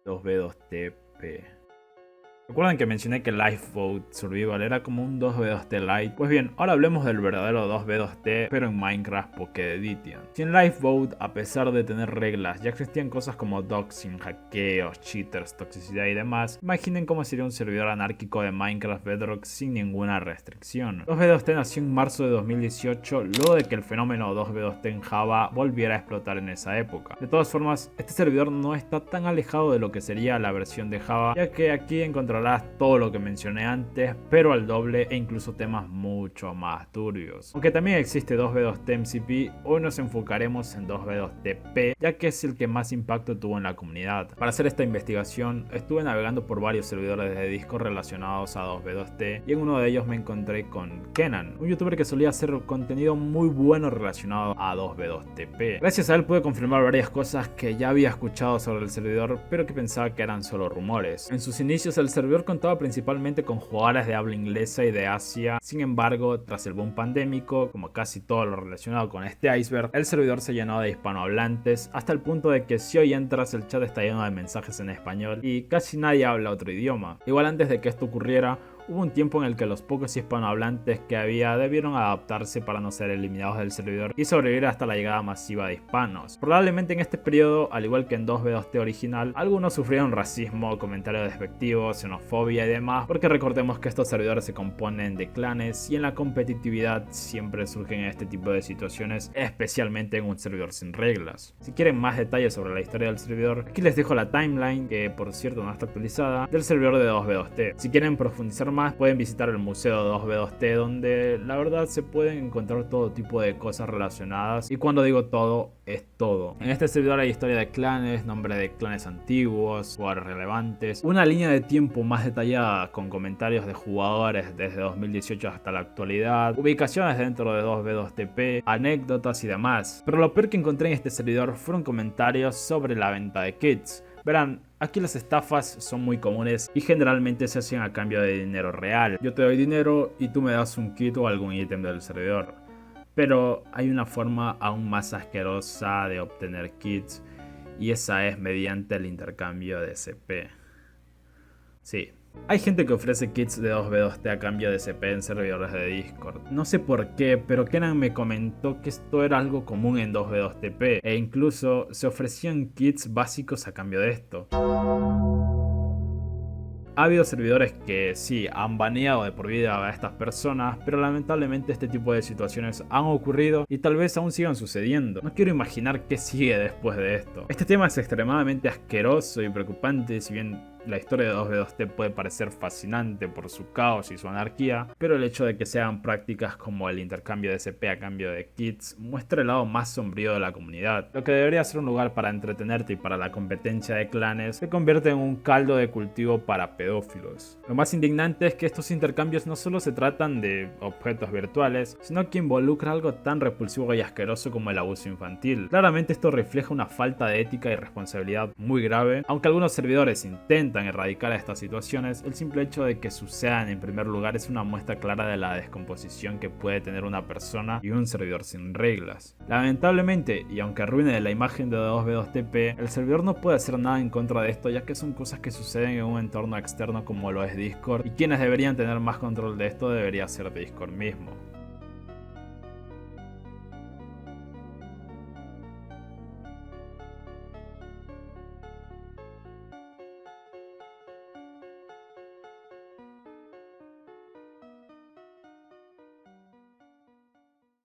2B2TP. ¿Recuerdan que mencioné que Lifeboat Survival era como un 2B2T Lite? Pues bien, ahora hablemos del verdadero 2B2T, pero en Minecraft Pocket Edition. Si en Lifeboat, a pesar de tener reglas, ya existían cosas como doxing, hackeos, cheaters, toxicidad y demás, imaginen cómo sería un servidor anárquico de Minecraft Bedrock sin ninguna restricción. 2B2T nació en marzo de 2018, luego de que el fenómeno 2B2T en Java volviera a explotar en esa época. De todas formas, este servidor no está tan alejado de lo que sería la versión de Java, ya que aquí encontrarás todo lo que mencioné antes, pero al doble e incluso temas mucho más turbios. Aunque también existe 2B2T MCP, hoy nos enfocaremos en 2B2TP, ya que es el que más impacto tuvo en la comunidad. Para hacer esta investigación, estuve navegando por varios servidores de Discord relacionados a 2B2T y en uno de ellos me encontré con Kenan, un youtuber que solía hacer contenido muy bueno relacionado a 2B2TP. Gracias a él pude confirmar varias cosas que ya había escuchado sobre el servidor, pero que pensaba que eran solo rumores. En sus inicios el servidor contaba principalmente con jugadores de habla inglesa y de Asia. Sin embargo, tras el boom pandémico, como casi todo lo relacionado con este iceberg, el servidor se llenó de hispanohablantes, hasta el punto de que si hoy entras el chat está lleno de mensajes en español y casi nadie habla otro idioma. Igual antes de que esto ocurriera, hubo un tiempo en el que los pocos hispanohablantes que había debieron adaptarse para no ser eliminados del servidor y sobrevivir hasta la llegada masiva de hispanos. Probablemente en este periodo, al igual que en 2B2T original, algunos sufrieron racismo, comentarios despectivos, xenofobia y demás, porque recordemos que estos servidores se componen de clanes y en la competitividad siempre surgen este tipo de situaciones, especialmente en un servidor sin reglas. Si quieren más detalles sobre la historia del servidor, aquí les dejo la timeline, que por cierto no está actualizada, del servidor de 2B2T. Si quieren profundizar más, pueden visitar el museo de 2B2T, donde la verdad se pueden encontrar todo tipo de cosas relacionadas, y cuando digo todo, es todo. En este servidor hay historia de clanes, nombre de clanes antiguos, jugadores relevantes, una línea de tiempo más detallada con comentarios de jugadores desde 2018 hasta la actualidad, ubicaciones dentro de 2B2TP, anécdotas y demás. Pero lo peor que encontré en este servidor fueron comentarios sobre la venta de kits. Verán, aquí las estafas son muy comunes y generalmente se hacen a cambio de dinero real. Yo te doy dinero y tú me das un kit o algún ítem del servidor. Pero hay una forma aún más asquerosa de obtener kits, y esa es mediante el intercambio de CP. Sí. Hay gente que ofrece kits de 2B2T a cambio de CP en servidores de Discord. No sé por qué, pero Kenan me comentó que esto era algo común en 2B2TP e incluso se ofrecían kits básicos a cambio de esto. Ha habido servidores que sí han baneado de por vida a estas personas, pero lamentablemente este tipo de situaciones han ocurrido y tal vez aún sigan sucediendo. No quiero imaginar qué sigue después de esto. Este tema es extremadamente asqueroso y preocupante, si bien la historia de 2B2T puede parecer fascinante por su caos y su anarquía, pero el hecho de que se hagan prácticas como el intercambio de CP a cambio de kits muestra el lado más sombrío de la comunidad. Lo que debería ser un lugar para entretenerte y para la competencia de clanes se convierte en un caldo de cultivo para pedófilos. Lo más indignante es que estos intercambios no solo se tratan de objetos virtuales, sino que involucra algo tan repulsivo y asqueroso como el abuso infantil. Claramente esto refleja una falta de ética y responsabilidad muy grave. Aunque algunos servidores intentan erradicar estas situaciones, el simple hecho de que sucedan en primer lugar es una muestra clara de la descomposición que puede tener una persona y un servidor sin reglas. Lamentablemente, y aunque arruine la imagen de 2B2TP, el servidor no puede hacer nada en contra de esto, ya que son cosas que suceden en un entorno externo como lo es Discord, y quienes deberían tener más control de esto debería ser Discord mismo.